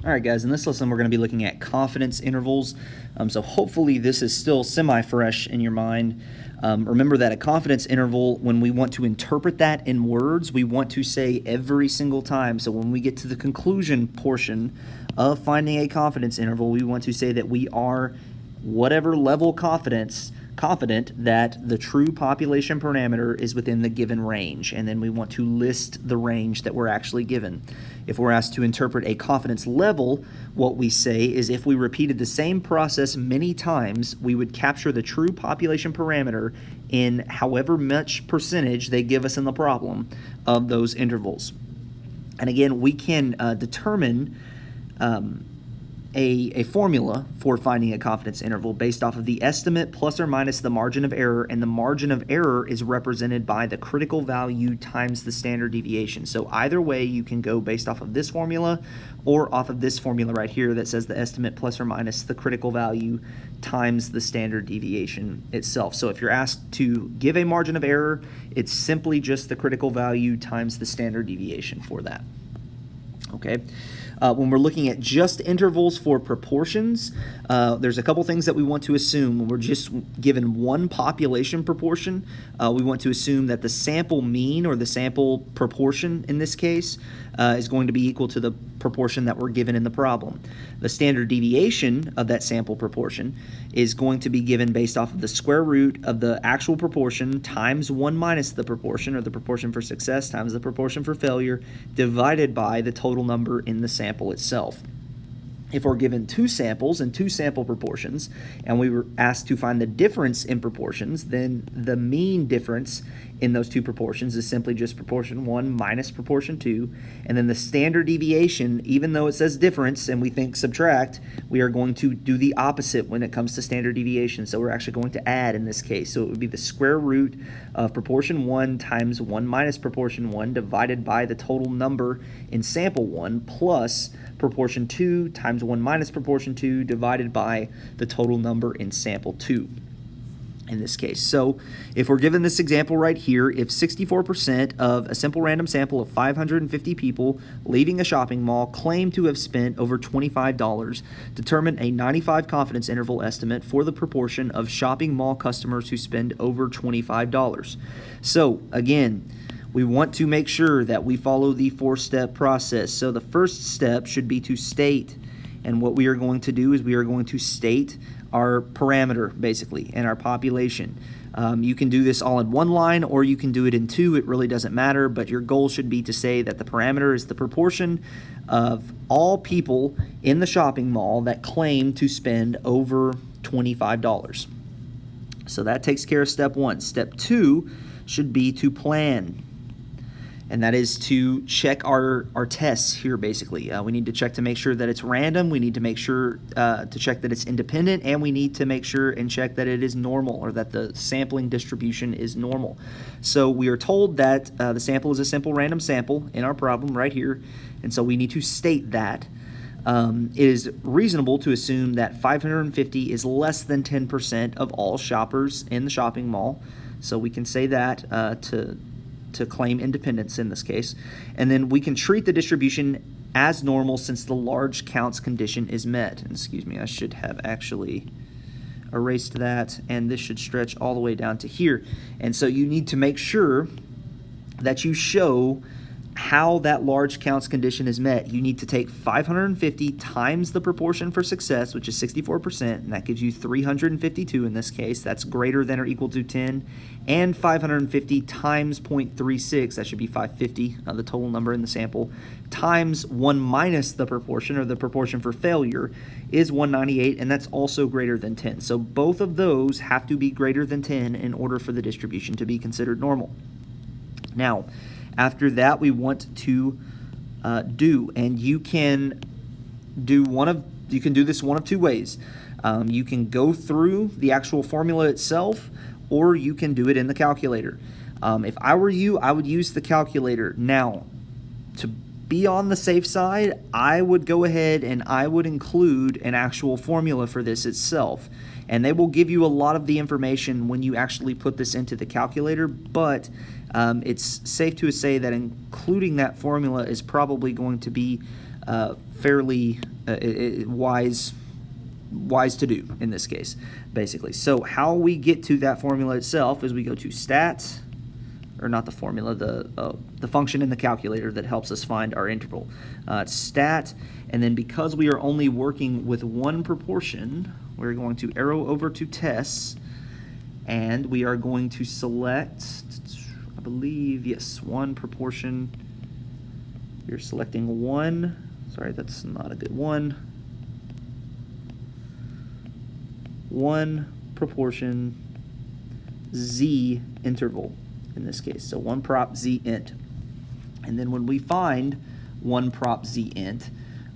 All right, guys, in this lesson, we're going to be looking at confidence intervals. So hopefully this is still semi-fresh in your mind. Remember that a confidence interval, when we want to interpret that in words, we want to say every single time. So when we get to the conclusion portion of finding a confidence interval, we want to say that we are whatever level confident that the true population parameter is within the given range, and then we want to list the range that we're actually given. If we're asked to interpret a confidence level, what we say is if we repeated the same process many times, we would capture the true population parameter in however much percentage they give us in the problem of those intervals. And again, we can determine a formula for finding a confidence interval based off of the estimate plus or minus the margin of error, and the margin of error is represented by the critical value times the standard deviation. So either way, you can go based off of this formula or off of this formula right here that says the estimate plus or minus the critical value times the standard deviation itself. So if you're asked to give a margin of error, it's simply just the critical value times the standard deviation for that. Okay. When we're looking at just intervals for proportions, there's a couple things that we want to assume. When we're just given one population proportion, we want to assume that the sample mean, or the sample proportion in this case, is going to be equal to the proportion that we're given in the problem. The standard deviation of that sample proportion is going to be given based off of the square root of the actual proportion times 1 minus the proportion, or the proportion for success times the proportion for failure, divided by the total number in the sample itself. If we're given two samples and two sample proportions, and we were asked to find the difference in proportions, then the mean difference in those two proportions is simply just proportion 1 minus proportion 2, and then the standard deviation, even though it says difference and we think subtract, we are going to do the opposite when it comes to standard deviation. So we're actually going to add in this case. So it would be the square root of proportion 1 times 1 minus proportion 1 divided by the total number in sample 1 plus proportion 2 times 1 minus proportion 2 divided by the total number in sample 2 in this case. So if we're given this example right here, if 64% of a simple random sample of 550 people leaving a shopping mall claim to have spent over $25, determine a 95 confidence interval estimate for the proportion of shopping mall customers who spend over $25. So again, we want to make sure that we follow the 4-step process. So the first step should be to state, and what we are going to do is we are going to state our parameter, basically, and our population. You can do this all in one line, or you can do it in two. It really doesn't matter, but your goal should be to say that the parameter is the proportion of all people in the shopping mall that claim to spend over $25. So that takes care of step 1. Step 2 should be to plan. And that is to check our tests here, basically. We need to check to make sure that it's random. We need to make sure to check that it's independent. And we need to make sure and check that it is normal, or that the sampling distribution is normal. So we are told that the sample is a simple random sample in our problem right here. And so we need to state that. It is reasonable to assume that 550 is less than 10% of all shoppers in the shopping mall. So we can say that to claim independence in this case. And then we can treat the distribution as normal since the large counts condition is met. And excuse me, I should have actually erased that, and this should stretch all the way down to here. And so you need to make sure that you show how that large counts condition is met. You need to take 550 times the proportion for success, which is 64%, and that gives you 352 in this case. That's greater than or equal to 10. And 550 times 0.36, that should be 550, the total number in the sample, times 1 minus the proportion, or the proportion for failure, is 198, and that's also greater than 10. So both of those have to be greater than 10 in order for the distribution to be considered normal. Now, after that, we want to do, and you can do this one of two ways. You can go through the actual formula itself, or you can do it in the calculator. If I were you, I would use the calculator. Now, to be on the safe side, I would go ahead and I would include an actual formula for this itself. And they will give you a lot of the information when you actually put this into the calculator, but it's safe to say that including that formula is probably going to be fairly wise to do in this case, basically. So how we get to that formula itself is we go to stat, or not the formula, the function in the calculator that helps us find our interval. It's stat, and then because we are only working with one proportion, we're going to arrow over to tests, and we are going to select, I believe, yes, one proportion. You're selecting one. Sorry, that's not a good one. One proportion z interval in this case. So one prop z int. And then when we find one prop z int,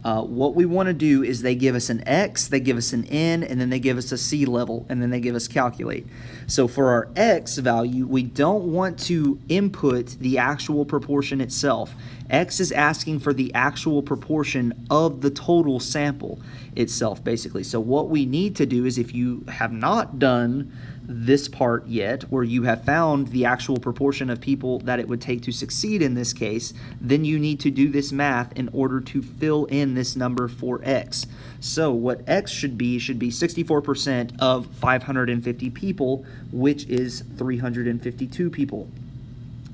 what we want to do is they give us an x, they give us an n, and then they give us a c level, and then they give us calculate. So for our x value, we don't want to input the actual proportion itself. X is asking for the actual proportion of the total sample itself, basically. So what we need to do is, if you have not done this part yet, where you have found the actual proportion of people that it would take to succeed in this case, then you need to do this math in order to fill in this number for x. So what x should be 64% of 550 people, which is 352 people.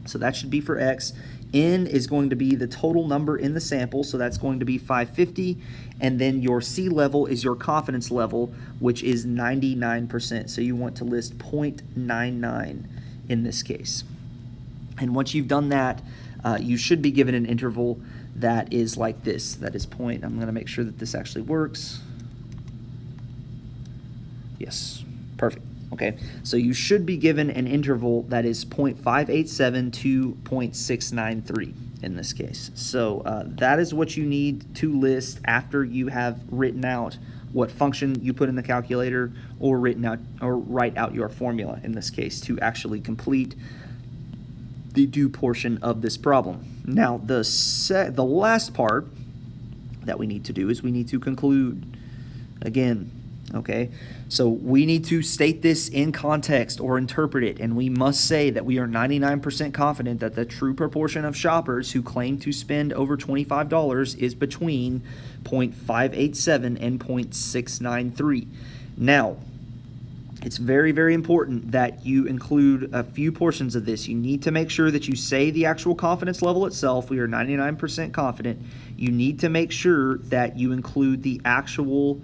So that should be for x. N is going to be the total number in the sample, so that's going to be 550, and then your C level is your confidence level, which is 99%. So you want to list 0.99 in this case. And once you've done that, you should be given an interval that is like this. That is point. I'm going to make sure that this actually works. Yes, perfect. Okay, so you should be given an interval that is 0.587 to 0.693 in this case. So that is what you need to list after you have written out what function you put in the calculator, or write out your formula in this case to actually complete the do portion of this problem. Now the last part that we need to do is we need to conclude again. Okay, so we need to state this in context or interpret it, and we must say that we are 99% confident that the true proportion of shoppers who claim to spend over $25 is between 0.587 and 0.693. Now, it's very, very important that you include a few portions of this. You need to make sure that you say the actual confidence level itself. We are 99% confident. You need to make sure that you include the actual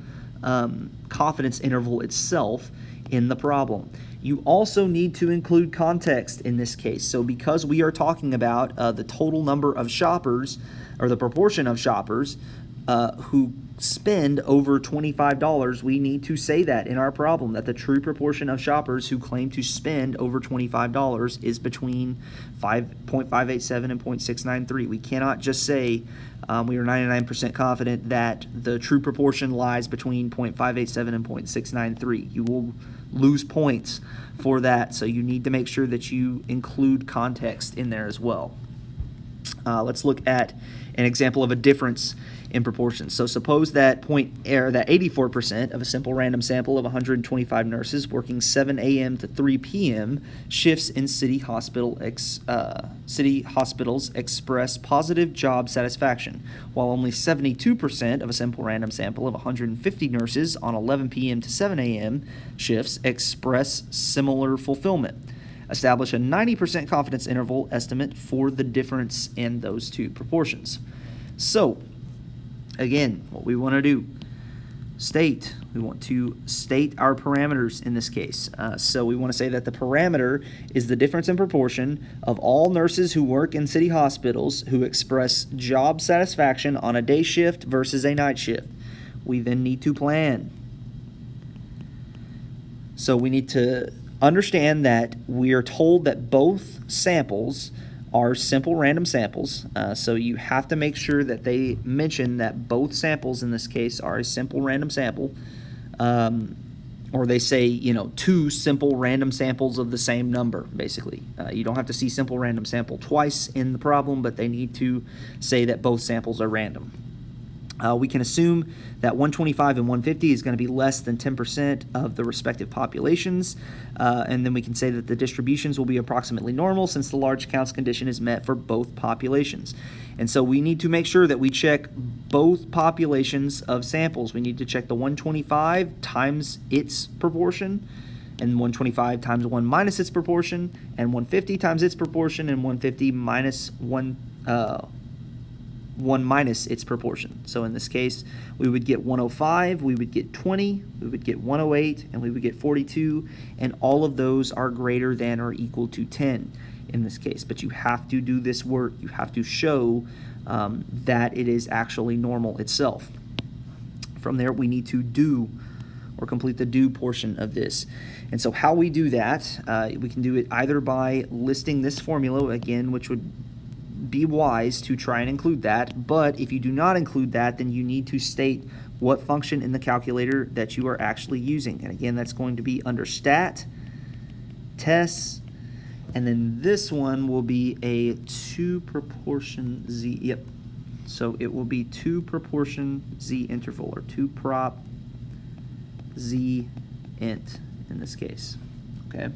confidence interval itself in the problem. You also need to include context in this case. So because we are talking about the total number of shoppers, or the proportion of shoppers who spend over $25, we need to say that in our problem, that the true proportion of shoppers who claim to spend over $25 is between 0.587 and 0.693. We cannot just say we are 99% confident that the true proportion lies between 0.587 and 0.693. You will lose points for that, so you need to make sure that you include context in there as well. Let's look at an example of a difference in proportions. So suppose that 84% of a simple random sample of 125 nurses working 7 a.m. to 3 p.m. shifts in city hospitals express positive job satisfaction, while only 72% of a simple random sample of 150 nurses on 11 p.m. to 7 a.m. shifts express similar fulfillment. Establish a 90% confidence interval estimate for the difference in those two proportions. So, again, what we want to do, we want to state our parameters in this case. So we want to say that the parameter is the difference in proportion of all nurses who work in city hospitals who express job satisfaction on a day shift versus a night shift. We then need to plan. So we need to understand that we are told that both samples are simple random samples, so you have to make sure that they mention that both samples in this case are a simple random sample, or they say, two simple random samples of the same number, basically. You don't have to see simple random sample twice in the problem, but they need to say that both samples are random. We can assume that 125 and 150 is going to be less than 10% of the respective populations, and then we can say that the distributions will be approximately normal since the large counts condition is met for both populations. And so we need to make sure that we check both populations of samples. We need to check the 125 times its proportion, and 125 times 1 minus its proportion, and 150 times its proportion, and 150 minus 1 minus its proportion. So in this case, we would get 105, we would get 20, we would get 108, and we would get 42, and all of those are greater than or equal to 10 in this case. But you have to do this work. You have to show that it is actually normal itself. From there, we need to do or complete the do portion of this. And so how we do that, we can do it either by listing this formula, again, which would be wise to try and include that, but if you do not include that, then you need to state what function in the calculator that you are actually using. And again, that's going to be under stat, tests, and then this one will be a 2 proportion z, yep. So it will be 2 proportion z interval, or 2 prop z int in this case, okay?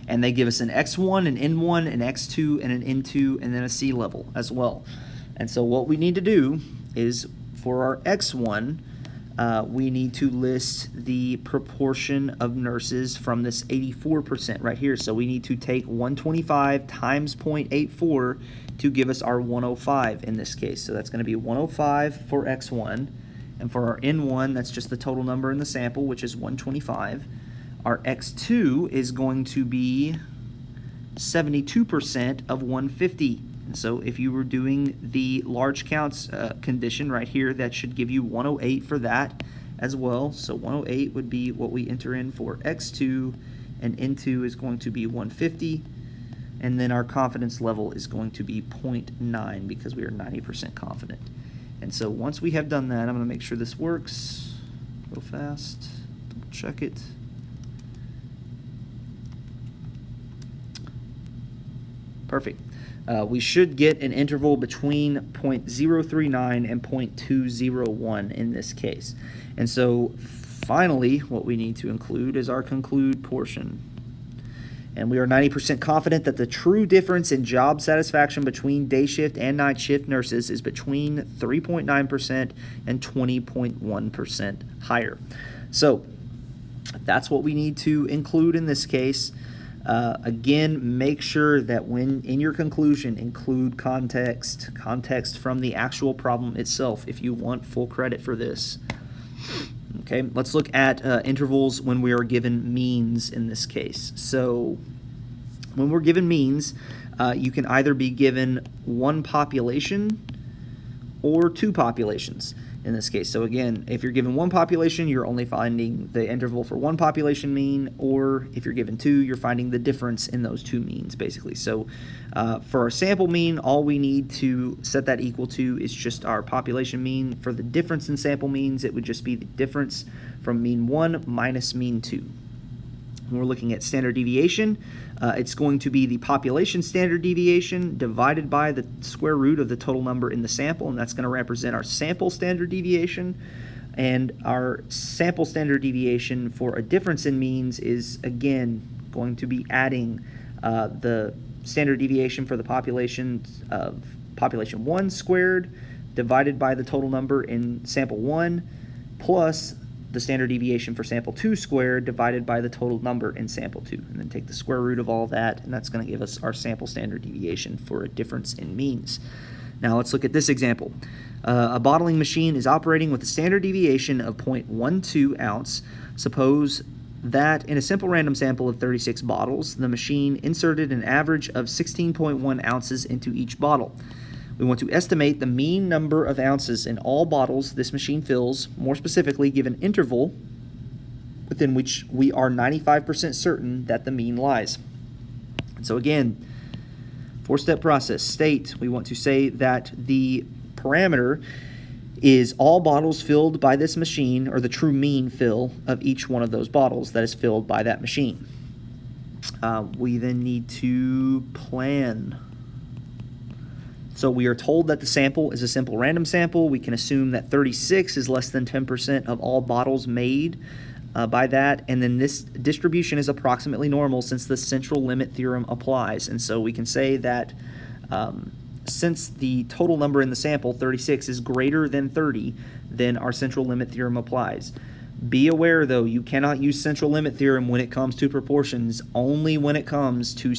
And they give us an x1, an n1, an x2, and an n2, and then a c level as well. And so what we need to do is, for our x1, we need to list the proportion of nurses from this 84% right here. So we need to take 125 times 0.84 to give us our 105 in this case. So that's going to be 105 for x1. And for our n1, that's just the total number in the sample, which is 125. Our x2 is going to be 72% of 150. And so if you were doing the large counts condition right here, that should give you 108 for that as well. So 108 would be what we enter in for x2, and n2 is going to be 150. And then our confidence level is going to be 0.9 because we are 90% confident. And so once we have done that, I'm going to make sure this works real fast, double check it. Perfect. We should get an interval between 0.039 and 0.201 in this case. And so finally, what we need to include is our conclude portion. And we are 90% confident that the true difference in job satisfaction between day shift and night shift nurses is between 3.9% and 20.1% higher. So that's what we need to include in this case. Again, make sure that when in your conclusion, include context from the actual problem itself if you want full credit for this. Okay, let's look at intervals when we are given means in this case. So when we're given means, you can either be given one population or two populations in this case. So again, if you're given one population, you're only finding the interval for one population mean, or if you're given two, you're finding the difference in those two means, basically. So for our sample mean, all we need to set that equal to is just our population mean. For the difference in sample means, it would just be the difference from mean 1 minus mean 2. When we're looking at standard deviation, it's going to be the population standard deviation divided by the square root of the total number in the sample, and that's going to represent our sample standard deviation. And our sample standard deviation for a difference in means is, again, going to be adding the standard deviation for the population of population 1 squared divided by the total number in sample 1 plus the standard deviation for sample 2 squared divided by the total number in sample 2, and then take the square root of all that, and that's going to give us our sample standard deviation for a difference in means. Now let's look at this example. A bottling machine is operating with a standard deviation of 0.12 ounce. Suppose that in a simple random sample of 36 bottles, the machine inserted an average of 16.1 ounces into each bottle. We want to estimate the mean number of ounces in all bottles this machine fills, more specifically give an interval within which we are 95% certain that the mean lies. And so again, 4-step process. State, we want to say that the parameter is all bottles filled by this machine, or the true mean fill of each one of those bottles that is filled by that machine. We then need to plan So we are told that the sample is a simple random sample. We can assume that 36 is less than 10% of all bottles made by that, and then this distribution is approximately normal since the central limit theorem applies. And so we can say that since the total number in the sample, 36, is greater than 30, then our central limit theorem applies. Be aware, though, you cannot use central limit theorem when it comes to proportions, only when it comes to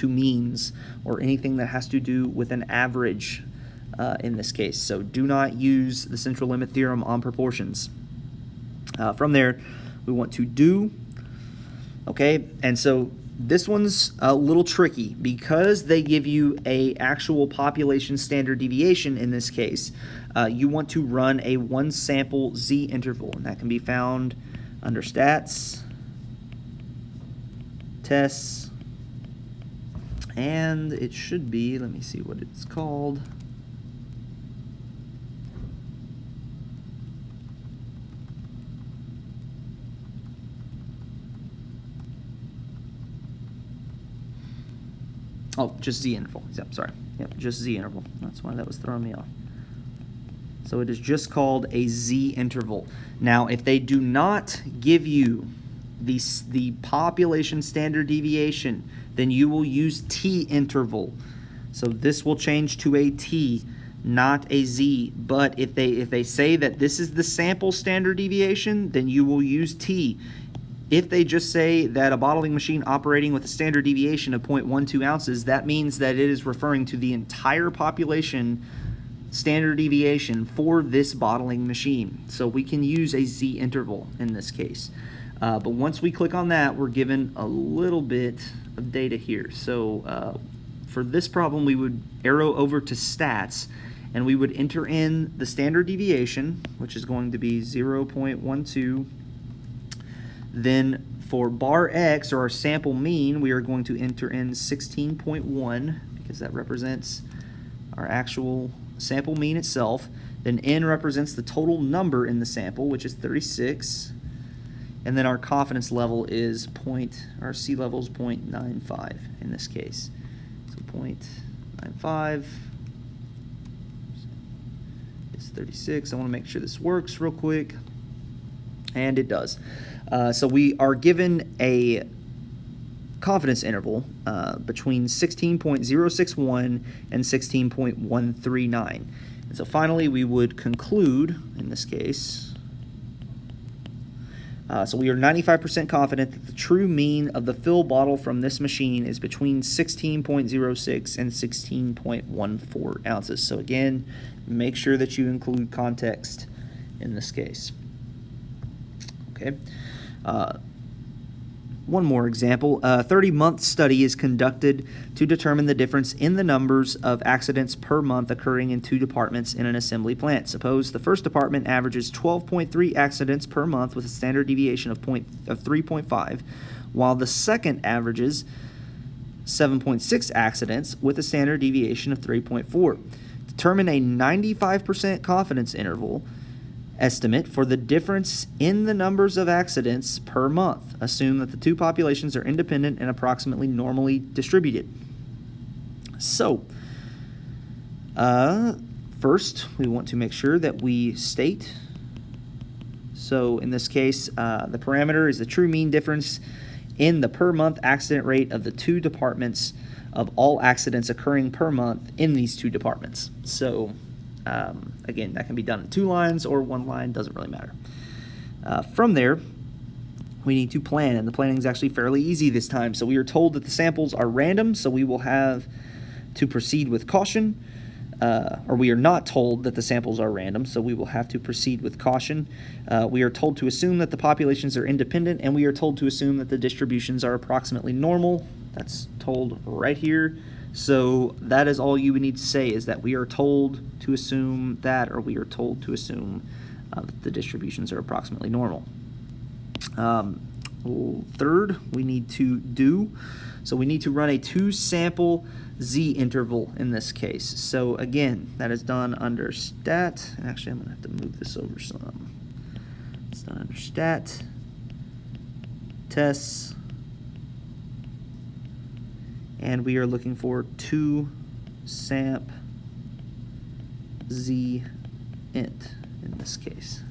means or anything that has to do with an average in this case. So do not use the central limit theorem on proportions. From there, we want to do, okay, and so this one's a little tricky because they give you a actual population standard deviation in this case. You want to run a one sample z interval, and that can be found under stats, tests, and it should be, let me see what it's called. Oh, just z interval. Yep, sorry. Yep, just z interval. That's why that was throwing me off. So it is just called a z interval. Now, if they do not give you the population standard deviation, then you will use t interval. So this will change to a t, not a z. But if they say that this is the sample standard deviation, then you will use t. If they just say that a bottling machine operating with a standard deviation of 0.12 ounces, that means that it is referring to the entire population standard deviation for this bottling machine. So we can use a z interval in this case. But once we click on that, we're given a little bit of data here. So for this problem, we would arrow over to stats, and we would enter in the standard deviation, which is going to be 0.12. Then for bar x, or our sample mean, we are going to enter in 16.1 because that represents our actual sample mean itself. Then n represents the total number in the sample, which is 36. And then our confidence level is our C level is 0.95 in this case. So 0.95 is 36. I want to make sure this works real quick. And it does. So we are given a confidence interval between 16.061 and 16.139. And so finally we would conclude in this case. So we are 95% confident that the true mean of the fill bottle from this machine is between 16.06 and 16.14 ounces. So again, make sure that you include context in this case. Okay. One more example. A 30-month study is conducted to determine the difference in the numbers of accidents per month occurring in two departments in an assembly plant. Suppose the first department averages 12.3 accidents per month with a standard deviation of 3.5, while the second averages 7.6 accidents with a standard deviation of 3.4. Determine a 95% confidence interval estimate for the difference in the numbers of accidents per month. Assume that the two populations are independent and approximately normally distributed. So, first, we want to make sure that we state. So, in this case, the parameter is the true mean difference in the per month accident rate of the two departments of all accidents occurring per month in these two departments. So, again, that can be done in 2 lines or 1 line, doesn't really matter. From there, we need to plan, and the planning is actually fairly easy this time. So we are told that the samples are random, so we will have to proceed with caution. Or we are not told that the samples are random, so we will have to proceed with caution. We are told to assume that the populations are independent, and we are told to assume that the distributions are approximately normal. That's told right here. So that is all you would need to say, is that we are told to assume that, or we are told to assume that the distributions are approximately normal. Third, we need to do. So we need to run a 2-sample z interval in this case. So again, that is done under stat. And actually, I'm going to have to move this over some. It's done under stat, tests, and we are looking for 2 samp z int in this case.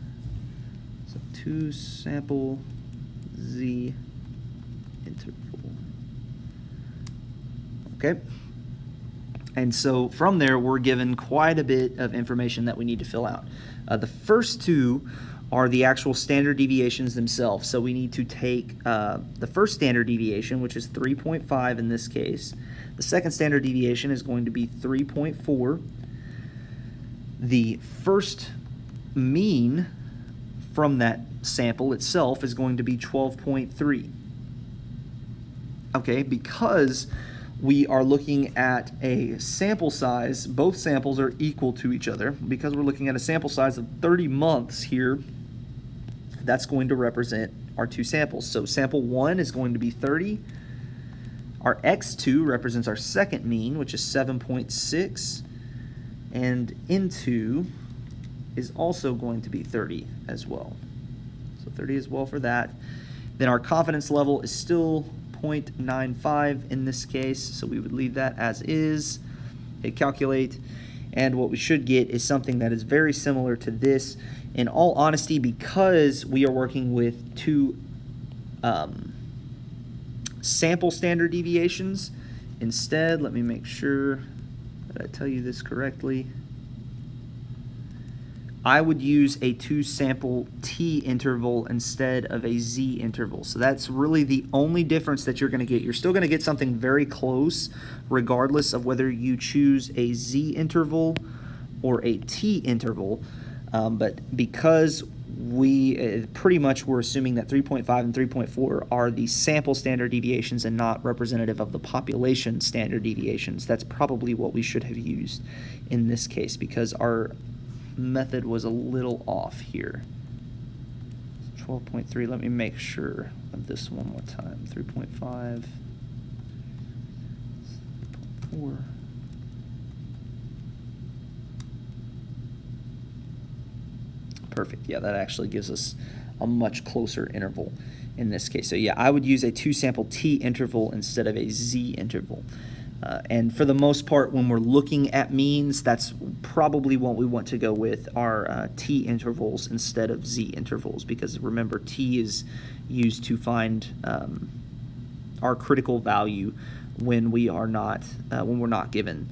So 2 sample z interval. Okay. And so from there, we're given quite a bit of information that we need to fill out. The first two are the actual standard deviations themselves. So we need to take the first standard deviation, which is 3.5 in this case. The second standard deviation is going to be 3.4. The first mean from that sample itself is going to be 12.3. Okay, because we are looking at a sample size, both samples are equal to each other. Because we're looking at a sample size of 30 months here, that's going to represent our two samples. So sample 1 is going to be 30. Our x2 represents our second mean, which is 7.6. And n2 is also going to be 30 as well. So 30 as well for that. Then our confidence level is still 0.95 in this case, so we would leave that as is. Hit calculate, and what we should get is something that is very similar to this. In all honesty, because we are working with two sample standard deviations, instead, let me make sure that I tell you this correctly. I would use a 2 sample t interval instead of a z interval. So that's really the only difference that you're going to get. You're still going to get something very close regardless of whether you choose a z interval or a t interval. But because we pretty much we're assuming that 3.5 and 3.4 are the sample standard deviations and not representative of the population standard deviations, that's probably what we should have used in this case, because our method was a little off here. 12.3, let me make sure of this one more time. 3.5, 4. Perfect. Yeah, that actually gives us a much closer interval in this case. So yeah, I would use a 2 sample t interval instead of a z interval. And for the most part, when we're looking at means, that's probably what we want to go with, our t intervals instead of z intervals, because remember, t is used to find our critical value when we are not when we're not given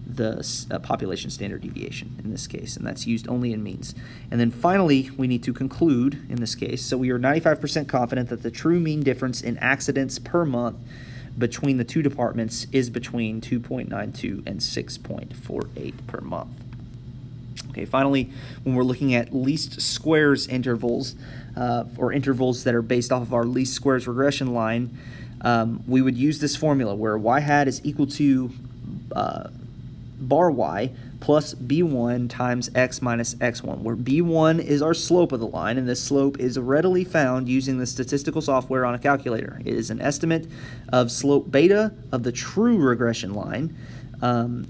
the population standard deviation in this case, and that's used only in means. And then finally, we need to conclude in this case. So we are 95% confident that the true mean difference in accidents per month between the two departments is between 2.92 and 6.48 per month. Okay, finally, when we're looking at least squares intervals, or intervals that are based off of our least squares regression line, we would use this formula where y hat is equal to bar y plus b1 times x minus x1, where b1 is our slope of the line, and this slope is readily found using the statistical software on a calculator. It is an estimate of slope beta of the true regression line.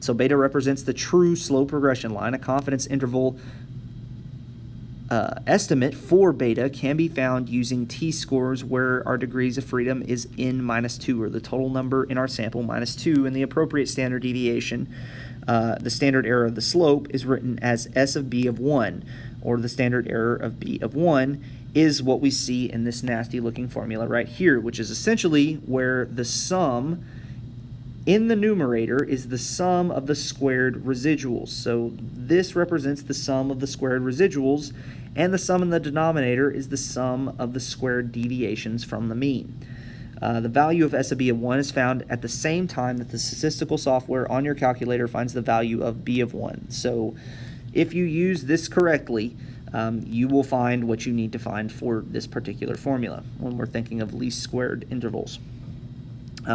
So beta represents the true slope regression line. A confidence interval estimate for beta can be found using t-scores where our degrees of freedom is n minus 2, or the total number in our sample minus 2, and the appropriate standard deviation, the standard error of the slope, is written as s of b of 1, or the standard error of b of 1 is what we see in this nasty looking formula right here, which is essentially where the sum in the numerator is the sum of the squared residuals. So this represents the sum of the squared residuals, and the sum in the denominator is the sum of the squared deviations from the mean. The value of S of B of 1 is found at the same time that the statistical software on your calculator finds the value of B of 1. So if you use this correctly, you will find what you need to find for this particular formula when we're thinking of least squared intervals.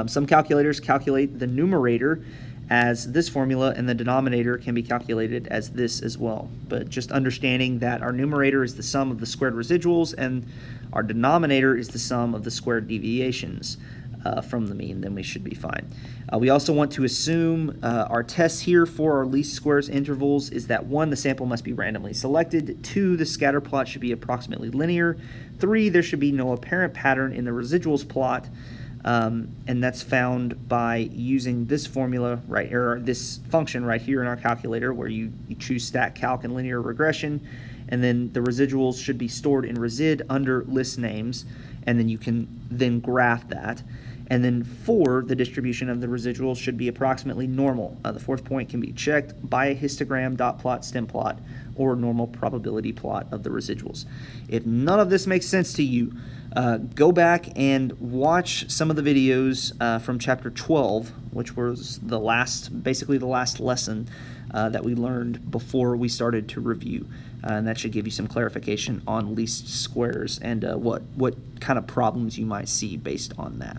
Some calculators calculate the numerator as this formula, and the denominator can be calculated as this as well. But just understanding that our numerator is the sum of the squared residuals and our denominator is the sum of the squared deviations from the mean, then we should be fine. We also want to assume our test here for our least squares intervals is that 1, the sample must be randomly selected, 2, the scatter plot should be approximately linear, 3, there should be no apparent pattern in the residuals plot, And that's found by using this formula, right, or this function right here in our calculator, where you choose stat calc and linear regression, and then the residuals should be stored in resid under list names, and then you can then graph that. And then 4, the distribution of the residuals should be approximately normal. The fourth point can be checked by a histogram, dot plot, stem plot, or normal probability plot of the residuals. If none of this makes sense to you, go back and watch some of the videos from chapter 12, which was basically the last lesson that we learned before we started to review. And that should give you some clarification on least squares and what kind of problems you might see based on that.